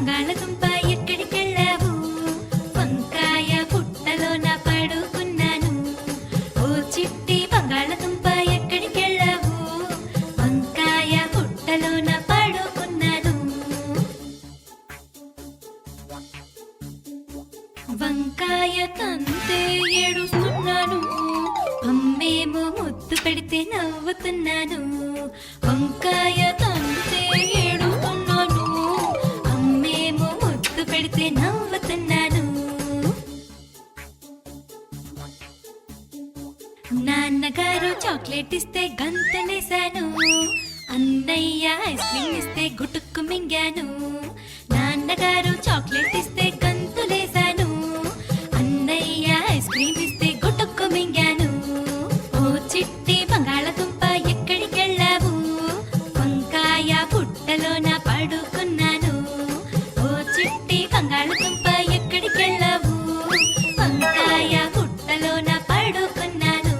బంగాళదుంప ఎక్కడికెళ్ళావు? వంకాయ పుట్టలోన పడుకున్నాను. ఓ చిట్టి బంగాళదుంప ఎక్కడికెళ్ళావు? వంకాయ పుట్టలోన పడుకున్నాను. వంకాయ తంతే ఏడుస్తున్నాను, అమ్మేమో ముద్దు పెడితే నవ్వుతున్నాను. వంకాయ తంతే ఏడుస్తున్నాను, అమ్మేమో ముద్దు పెడితే నవ్వుతున్నాను. నాన్నగారు చాక్లెట్ ఇస్తే గంతలేశాను, అన్నయ్య ఐస్ క్రీమ్ ఇస్తే గుటుక్కు మింగాను. నాన్నగారు చాక్లెట్ ఇస్తే గంతులేశాను, అన్నయ్య ఐస్ క్రీమ్ ఇస్తే గుటుక్కు మింగాను. ఓ చిట్టి బంగాళదుంప ఎక్కడికెళ్ళావు? వంకాయ పుట్టలోన పడుకున్నాను. ఓ చిట్టి బంగాళదుంప ఎక్కడికెళ్ళావు? వంకాయ పుట్టలోన పడుకున్నాను.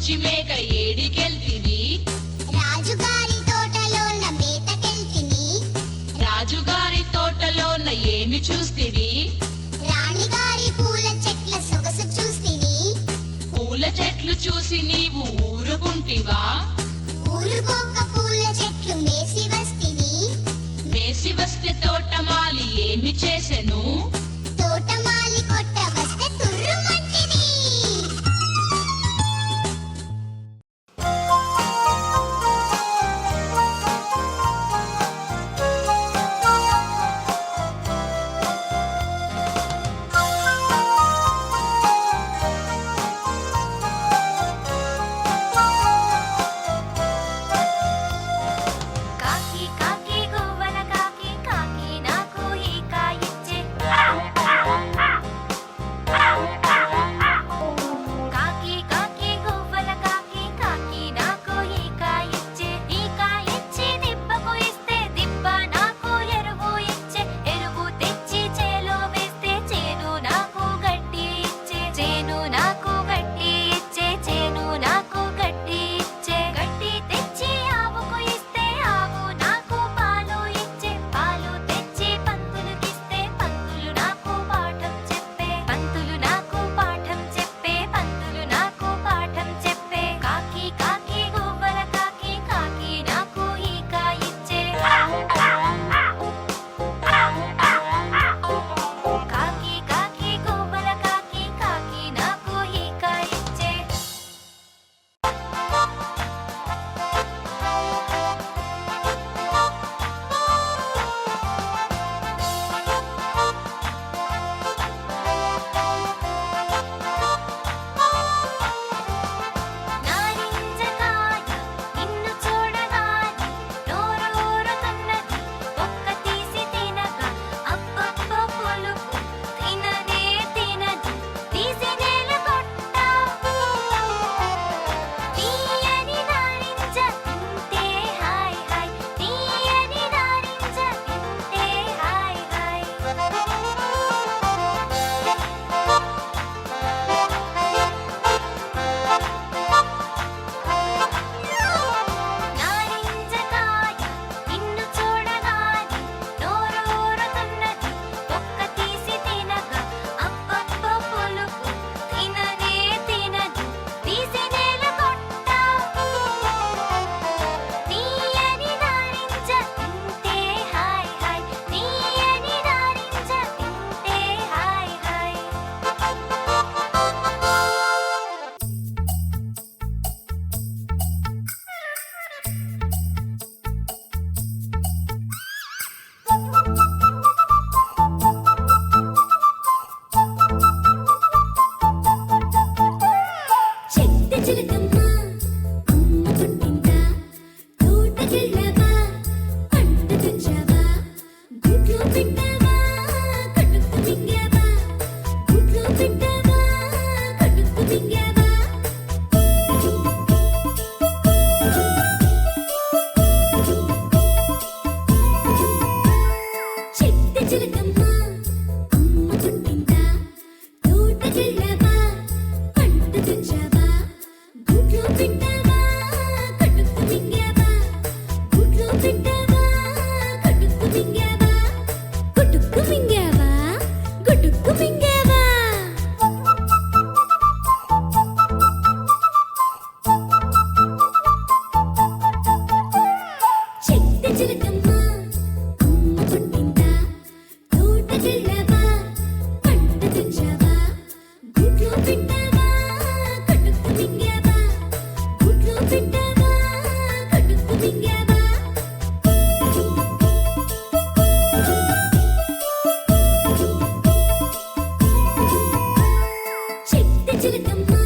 మంచి మేక ఏడికెళ్తివి? రాజుగారి తోటలోన మేతకెళ్తిని. రాజుగారి తోటలోన ఏమి చూస్తివి? రాణిగారి పూల చెట్ల సొగసు చూస్తిని. పూల చెట్లు చూసి నీవు ఊరుకుంటివా? ఊరుకోక పూల చెట్లు మేసి వస్తిని. మేసి వస్తే తోటమాలి ఏమి చేసెను? తోటమాలి కొట్ట వస్తే తుర్రుమంటిని. కాకి కాకి గువ్వల కాకి కాకి నాకు ఈ కాయిచ్చే కాకి కాకి గువ్వల కాకి కాకి నాకు ఈ కాయిచ్చే ఈ కాయిచ్చి దిబ్బకు ఇస్తే దిబ్బ నాకు ఎరువు ఇచ్చే ఎరువు తెచ్చి చేలో వేస్తే చేను నాకు గడ్డి ఇచ్చే చేను నాకు గడ్డి ఇచ్చే చేను నాకు గడ్డి ఇచ్చే గడ్డి తెచ్చి ఆవుకు ఇస్తే ఆవు నాకు పాలు ఇచ్చే పాలు తెచ్చి పంతులుకిస్తే పంతులు నాకు పాఠం చెప్పే పంతులు నాకు పాఠం చెప్పే పంతులు నాకు పాఠం చెప్పే కాకి కాకి గువ్వల కాకి కాకి నాకు ఈ కాయిచ్చే కాకి కాకి గువ్వల కాకి కాకి నాకు ఈ కాయిచ్చే నారింజకాయ నిన్ను చూడగానే నోరూరుతున్నది ఒక్క తీసి తినగా అబ్బబ్బ పులుపు తిననే తినదు తీసి నేల కొట్ట తీయని నారింజ తింటే హాయ్ హాయ్ తీయని నారింజ తింటే హాయ్ హాయ్ నారింజకాయ నిన్ను చూడగానే నోరూరుతున్నది ఒక్క తీసి తినగా అబ్బబ్బ పులుపు తిననే తినదు తీసి నేల కొట్ట తీయని నారింజ తింటే హాయ్ హాయ్ తీయని నారింజ తింటే హాయ్ హాయ్ చెట్టు చిలకమ్మ అమ్మ పుట్టిందా తోటకెళ్ళవా పంట తెచ్చావా గుడ్లు పెట్టావా కడుపు మింగావా గుడ్లు పెట్టావా కడుపు మింగావా చెట్టు చిలకమ్మ అమ్మ పుట్టిందా తోటకెళ్ళవా పంట తెచ్చావా గుడ్లు పెట్టావా కడుపు మింగావా గుడ్లు పెట్టావా కడుపు మింగావా గుడుక్కు మింగావా గుడుక్కు మింగావా చెట్టు చిలకమ్మ అమ్మ పుట్టిందా తోటకెళ్ళవా పంట తెచ్చావా గుడ్లు పెట్టావా కడుపు మింగావా గుడ్లు పెట్టావా కడుపు మింగావా చెట్టు చిలకమ్మ